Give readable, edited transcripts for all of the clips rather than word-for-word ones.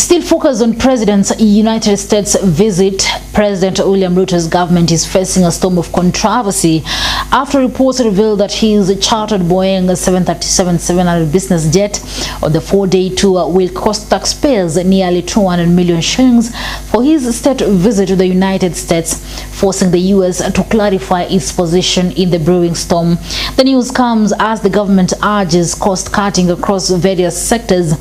Still focused on President's United States visit, President William Ruto's government is facing a storm of controversy after reports revealed that his chartered Boeing 737-700 business jet on the 4-day tour will cost taxpayers nearly 200 million shillings for his state visit to the United States, forcing the U.S. to clarify its position in the brewing storm. The news comes as the government urges cost cutting across various sectors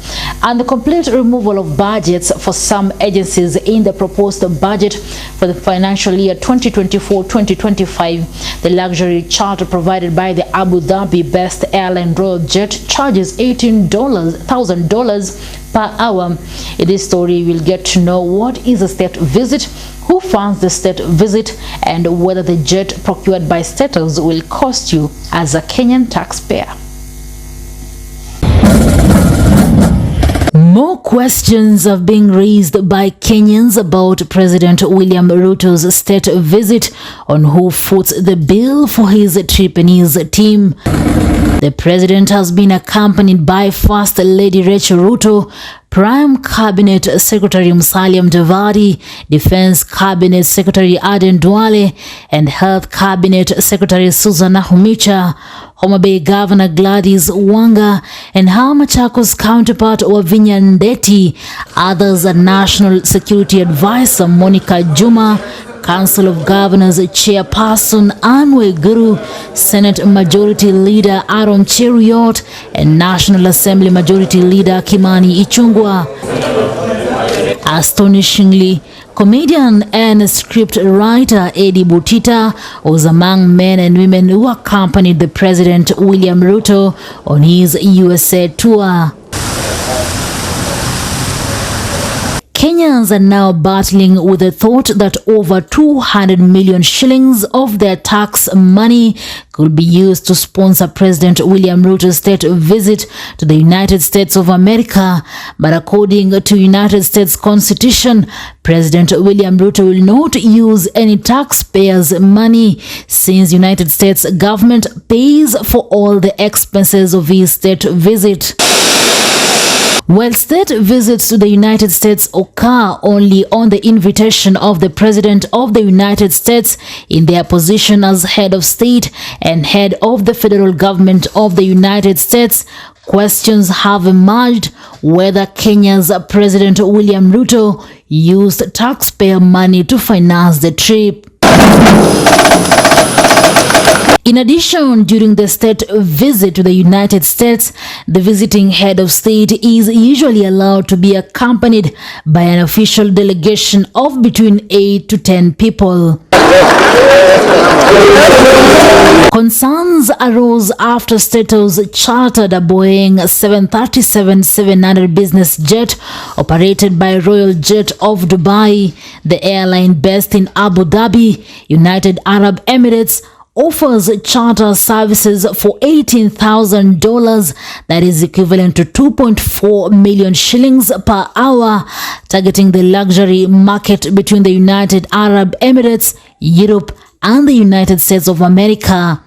and the complete removal of budgets for some agencies in the proposed budget for the financial year 2024-2025. The luxury charter provided by the Abu Dhabi-based airline Royal Jet charges $18,000 per hour. In this story, we'll get to know what is a state visit, who funds the state visit, and whether the jet procured by status will cost you as a Kenyan taxpayer. More questions are being raised by Kenyans about President William Ruto's state visit on who foots the bill for his trip and his team. The president has been accompanied by First Lady Rachel Ruto, Prime Cabinet Secretary Musalia Mudavadi, Defense Cabinet Secretary Aden Duale, and Health Cabinet Secretary Susan Nakhumicha, Homa Bay Governor Gladys Wanga, and her Machakos counterpart Wavinya Ndeti. Others are National Security Advisor Monica Juma, Council of Governors Chairperson Anne Waiguru, Senate Majority Leader Aaron Cheruiyot, and National Assembly Majority Leader Kimani Ichung'wah. Astonishingly, comedian and script writer Eddie Butita was among men and women who accompanied the President William Ruto on his USA tour. Kenyans are now battling with the thought that over 200 million shillings of their tax money could be used to sponsor President William Ruto's state visit to the United States of America. But according to United States Constitution, President William Ruto will not use any taxpayers' money since United States government pays for all the expenses of his state visit. While state visits to the United States occur only on the invitation of the President of the United States in their position as head of state and head of the federal government of the United States, questions have emerged whether Kenya's President William Ruto used taxpayer money to finance the trip. In addition, during the state visit to the United States, the visiting head of state is usually allowed to be accompanied by an official delegation of between 8 to 10 people. Concerns arose after status chartered a Boeing 737-700 business jet operated by Royal Jet of Dubai, the airline based in Abu Dhabi, United Arab Emirates, offers charter services for $18,000, that is equivalent to 2.4 million shillings per hour, targeting the luxury market between the United Arab Emirates, Europe, and the United States of America.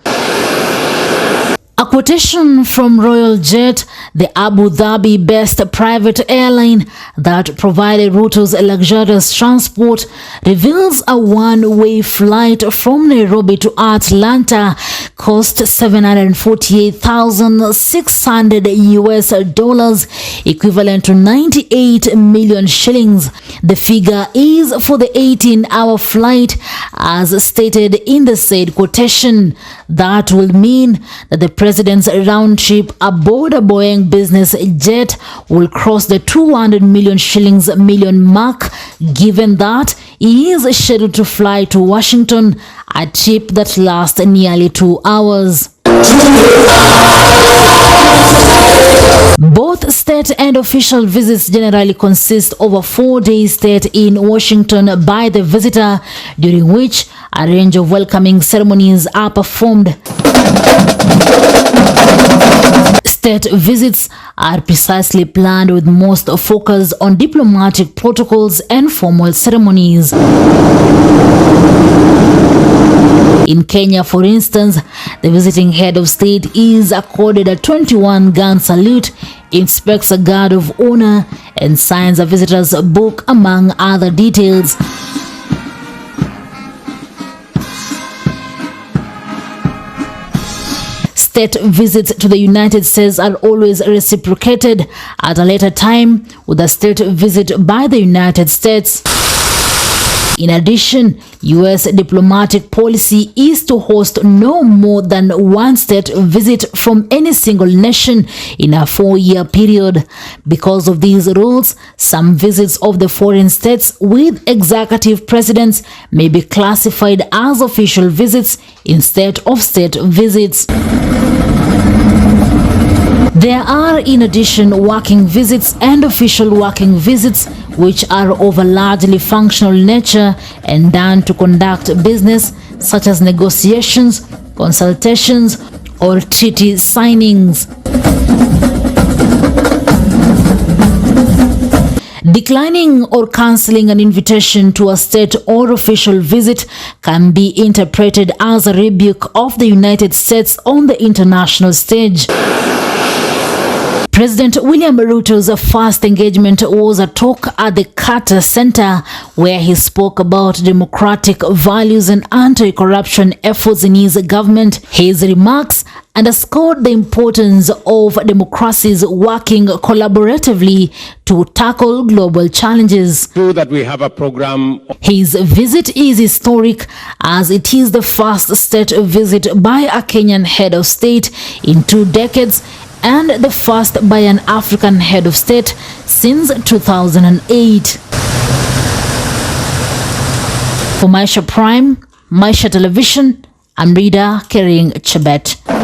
A quotation from Royal Jet, the Abu Dhabi-based private airline that provided Ruto's luxurious transport, reveals a one-way flight from Nairobi to Atlanta cost $748,600 equivalent to 98 million shillings. The figure is for the 18-hour flight as stated in the said quotation. That will mean that the President's round trip aboard a Boeing business jet will cross the 200 million shillings mark, given that he is scheduled to fly to Washington, a trip that lasts nearly 2 hours. Both state and official visits generally consist of a 4-day stay in Washington by the visitor, during which a range of welcoming ceremonies are performed. State visits are precisely planned with most focus on diplomatic protocols and formal ceremonies. In Kenya, for instance, the visiting head of state is accorded a 21-gun salute inspects a guard of honor, and signs a visitor's book, among other details. State visits to the United States are always reciprocated at a later time with a state visit by the United States. In addition, U.S. diplomatic policy is to host no more than one state visit from any single nation in a 4-year period. Because of these rules, some visits of the foreign states with executive presidents may be classified as official visits instead of state visits. There are, in addition, working visits and official working visits, which are of a largely functional nature and done to conduct business, such as negotiations, consultations, or treaty signings. Declining or cancelling an invitation to a state or official visit can be interpreted as a rebuke of the United States on the international stage. President William Ruto's first engagement was a talk at the Carter Center, where he spoke about democratic values and anti-corruption efforts in his government. His remarks underscored the importance of democracies working collaboratively to tackle global challenges. True that we have a program. His visit is historic, as it is the first state visit by a Kenyan head of state in 2 decades and the first by an African head of state since 2008. For Maisha Prime, Maisha Television, I'm Rida Kering Chebet.